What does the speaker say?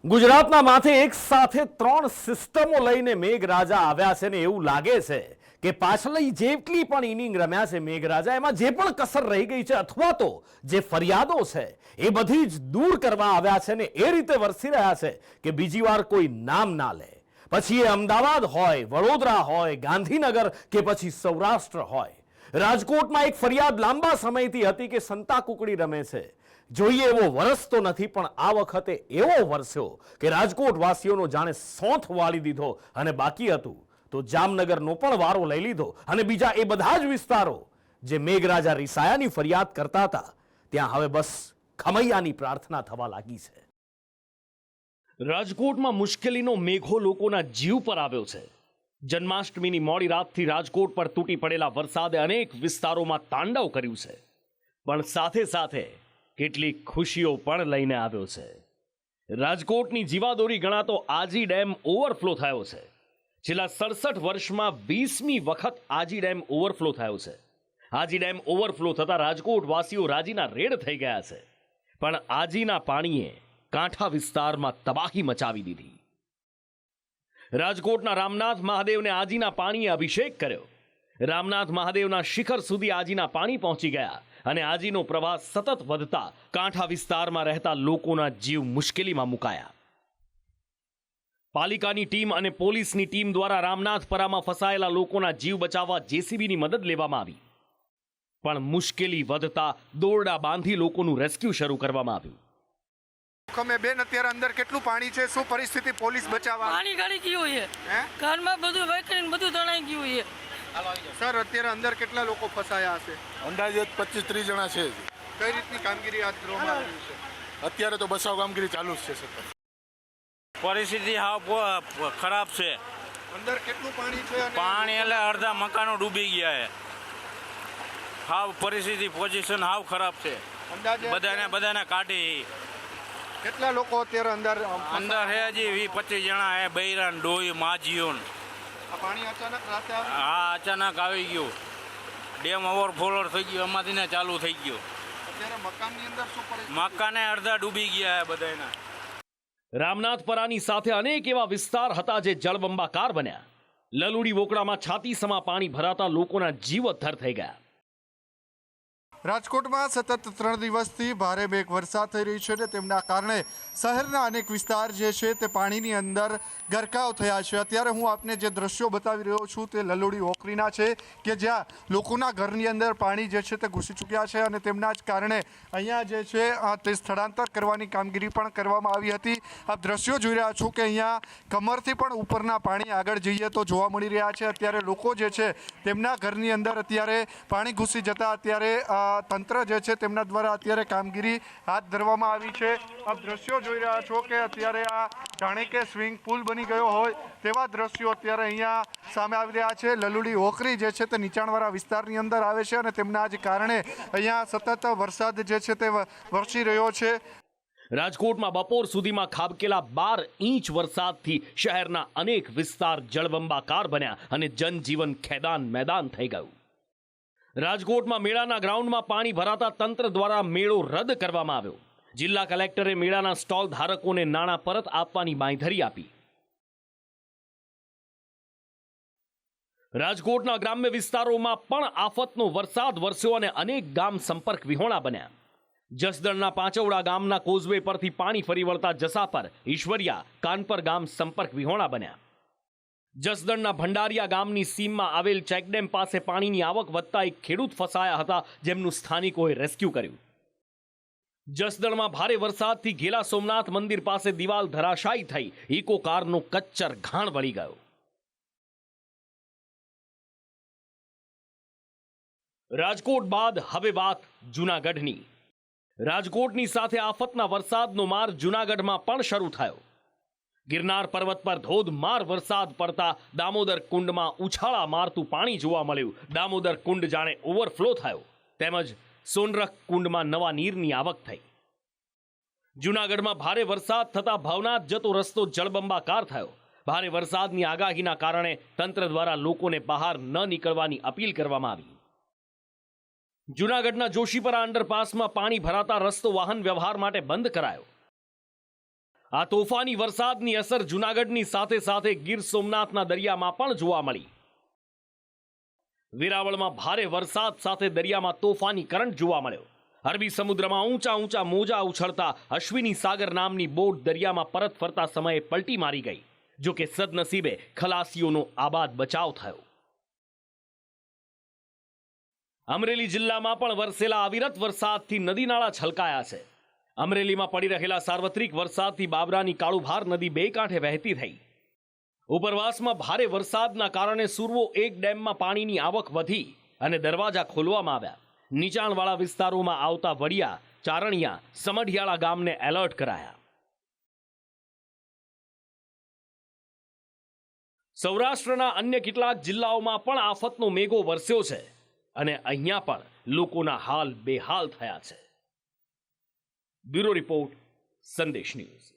ગુજરાતના માથે એક સાથે ત્રણ સિસ્ટમો લઈને મેઘરાજા આવ્યા છે ને એવું લાગે છે કે પાછલી જેટલી પણ ઇનિંગ રમ્યા છે મેઘરાજા એમાં જે પણ કસર રહી ગઈ છે અથવા તો જે ફરિયાદો છે એ બધી જ દૂર કરવા આવ્યા છે ને એ રીતે વરસી રહ્યા છે કે બીજી વાર કોઈ નામ ના લે, પછી એ અમદાવાદ હોય, વડોદરા હોય, ગાંધીનગર કે પછી સૌરાષ્ટ્ર હોય. રાજકોટમાં એક ફરિયાદ લાંબા સમયથી હતી કે સંતા કુકડી રમે છે. જોઈએ એવો વરસતો નથી પણ આ વખતે એવો વરસ્યો કે રાજકોટ વાસીઓનો જાણે સોંથ વાળી દીધો અને બાકી હતું તો જામનગરનો પણ વારો લઈ લીધો અને બીજા એ બધા જ વિસ્તારો જે મેઘરાજા રિસાયાની ફરિયાદ કરતા હતા ત્યાં હવે બસ ખમૈયાની પ્રાર્થના થવા લાગી છે. રાજકોટમાં મુશ્કેલીનો મેઘો લોકોના જીવ પર આવ્યો છે. જન્માષ્ટમીની મોડી રાતથી રાજકોટ પર તૂટી પડેલા વરસાદે અનેક વિસ્તારોમાં તાંડવ કર્યું છે, પણ સાથે સાથે કેટલીક ખુશીઓ પણ લઈને આવ્યો છે. રાજકોટની જીવાદોરી ગણાતો આજી ડેમ ઓવરફ્લો થયો છે. છેલ્લા 67 વર્ષમાં 20મી વખત આજી ડેમ ઓવરફ્લો થયો છે. આજી ડેમ ઓવરફ્લો થતા રાજકોટ વાસીઓ રાજીના રેડ થઈ ગયા છે, પણ આજીના પાણીએ કાંઠા વિસ્તારમાં તબાહી મચાવી દીધી. રાજકોટના રામનાથ મહાદેવને આજીના પાણીએ અભિષેક કર્યો. રામનાથ મહાદેવના શિખર સુધી આજીના પાણી પહોંચી ગયા અને આજીનો પ્રવાહ સતત વધતા કાંઠા વિસ્તારમાં રહેતા લોકોના જીવ મુશ્કેલીમાં મુકાયા. પાલિકાની ટીમ અને પોલીસની ટીમ દ્વારા રામનાથપરામાં ફસાયેલા લોકોના જીવ બચાવવા જેસીબીની મદદ લેવામાં આવી, પણ મુશ્કેલી વધતા દોરડા બાંધી લોકોનું રેસ્ક્યુ શરૂ કરવામાં આવ્યું. તમે બેન અત્યારે અંદર કેટલું પાણી છે, શું પરિસ્થિતિ, પોલીસ બચાવવા? પાણી ગાડી ગયું છે, ઘરમાં બધું વહેકરીને બધું તણાઈ ગયું છે. સર અત્યારે અંદર કેટલા લોકો ફસાયા હશે? અંદાજે 25-30 જણા છે. કઈ રીતની કામગીરી હાથ ધરવામાં આવી છે? અત્યારે તો બચાવ કામગીરી ચાલુ જ છે સર. પરિસ્થિતિ હાવ ખરાબ છે. અંદર કેટલું પાણી છે? પાણી એટલે અડધા મકાનો ડૂબી ગયા છે. હાવ પરિસ્થિતિ પોઝિશન હાવ ખરાબ છે. અંદાજે બધાને કાઢી. કેટલા લોકો અત્યારે અંદર હે હજી 20-25 જણા હે. બૈરાન ડોઈ માજીઓ. આ પાણી અચાનક રાતે આવ્યું? હા, અચાનક આવી ગયું. ડેમ ઓવરફ્લો થઈ ગયું, એમાંથી ને ચાલુ થઈ ગયું. અત્યારે મકાનની અંદર શું પરિસ્થિતિ? મકાને અડધા ડૂબી ગયા હે બધાના. રામનાથપરાની સાથે અનેક એવા વિસ્તાર હતા જે જળબંબાકાર બન્યા. લલુડી વોકડામાં છાતીસમા પાણી ભરાતા લોકોના જીવ અદ્ધર થઈ ગયા. રાજકોટમાં સતત 3 દિવસથી ભારે મેઘ વરસાદ થઈ રહી છે ને તેમના કારણે શહેરના અનેક વિસ્તાર જે છે તે પાણીની અંદર ગરકાવ થયા છે. અત્યારે હું આપને જે દ્રશ્યો બતાવી રહ્યો છું તે લલુડી ઓકરીના છે કે જ્યાં લોકોના ઘરની અંદર પાણી જે છે તે ઘૂસી ચૂક્યા છે અને તેમના જ કારણે અહીંયા જે છે તે સ્થળાંતર કરવાની કામગીરી પણ કરવામાં આવી હતી. આપ દ્રશ્યો જોઈ રહ્યા છો કે અહીંયા કમરથી પણ ઉપરના પાણી આગળ જઈએ તો જોવા મળી રહ્યા છે. અત્યારે લોકો જે છે તેમના ઘરની અંદર અત્યારે પાણી ઘૂસી જતા અત્યારે તંત્ર જે છે તેમના દ્વારા અત્યારે કામગીરી હાથ ધરવામાં આવી છે. આપ દ્રશ્યો જોઈ રહ્યા છો કે અત્યારે આ જાણે કે સ્વિમિંગ પુલ બની ગયો હોય તેવા દ્રશ્યો અત્યારે અહીંયા સામે આવી રહ્યા છે. લલુડી ઓકરી જે છે તે નીચાણવાળા વિસ્તારની અંદર આવે છે અને તેમના જ કારણે અહીંયા સતત વરસાદ જે છે તે વરસી રહ્યો છે. રાજકોટમાં બપોર સુધીમાં ખાબકેલા 12 ઇંચ વરસાદથી શહેરના અનેક વિસ્તાર જળબંબાકાર બન્યા અને જનજીવન ખેદાન મેદાન થઈ ગયું. રાજકોટમાં મેળાના ગ્રાઉન્ડમાં પાણી ભરાતા તંત્ર દ્વારા મેળો રદ કરવામાં આવ્યો. જિલ્લા કલેક્ટરે મેળાના સ્ટોલ ધારકોને નાણાં પરત આપવાની બાંયધરી આપી. રાજકોટના ગ્રામ્ય વિસ્તારોમાં પણ આફતનો વરસાદ વરસ્યો અને અનેક ગામ સંપર્ક વિહોણા બન્યા. જસદણના પાંચવડા ગામના કોઝવે પરથી પાણી ફરી વળતા જસાપર, ઈશ્વરિયા, કાનપર ગામ સંપર્ક વિહોણા બન્યા. જસદણના ભંડારિયા ગામની સીમમાં આવેલ ચેકડેમ પાસે પાણીની આવક વધતા એક ખેડૂત ફસાયા હતા જેમનું સ્થાનિકોએ રેસ્ક્યુ કર્યું. જસદણમાં ભારે વરસાદથી ઘેલા સોમનાથ મંદિર પાસે દિવાલ ધરાશાયી થઈ ઇકો કારનો કચ્ચર ઘાણ વળી ગયો. રાજકોટ બાદ હવે વાત જૂનાગઢની. રાજકોટની સાથે આફતના વરસાદનો માર જૂનાગઢમાં પણ શરૂ થયો. ગિરનાર પર્વત પર ધોધમાર વરસાદ પડતા દામોદર કુંડમાં ઉછાળા મારતું પાણી જોવા મળ્યું. દામોદર કુંડ જાણે ઓવરફ્લો થયો તેમજ સોનરખ કુંડમાં નવા નીરની આવક થઈ. જૂનાગઢમાં ભારે વરસાદ થતા ભવનાથ જતો રસ્તો જળબંબાકાર થયો. ભારે વરસાદની આગાહીના કારણે તંત્ર દ્વારા લોકોને બહાર ન નીકળવાની અપીલ કરવામાં આવી. જૂનાગઢના જોશીપરા અંડરપાસમાં પાણી ભરાતા રસ્તો વાહન વ્યવહાર માટે બંધ કરાયો. આ તોફાની વરસાદની અસર જૂનાગઢની સાથે સાથે ગીર સોમનાથના દરિયામાં પણ જોવા મળી. વેરાવળમાં ભારે વરસાદ સાથે દરિયામાં તોફાની કરંટ જોવા મળ્યો. અરબી સમુદ્રમાં ઊંચા મોજા ઉછળતા અશ્વિની સાગર નામની બોટ દરિયામાં પરત ફરતા સમયે પલટી મારી ગઈ. જો કે સદનસીબે ખલાસીઓનો આબાદ બચાવ થયો. અમરેલી જિલ્લામાં પણ વરસેલા અવિરત વરસાદથી નદી નાળા છલકાયા છે. અમરેલીમાં પડી રહેલા સાર્વત્રિક વરસાદથી બાબરાની કાળુભાર નદી બે કાંઠે વહેતી થઈ. ઉપરવાસમાં ભારે વરસાદના કારણે સુરવો 1 ડેમમાં પાણીની આવક વધી અને દરવાજા ખોલવામાં આવ્યા. નીચાણવાળા વિસ્તારોમાં આવતા વડિયા, ચારણિયા, સમઢિયાળા ગામને એલર્ટ કરાયા. સૌરાષ્ટ્રના અન્ય કેટલાક જિલ્લાઓમાં પણ આફતનો મેઘો વરસ્યો છે અને અહીંયા પણ લોકોના હાલ બેહાલ થયા છે. બ્યુરો રિપોર્ટ, સંદેશ ન્યૂઝ.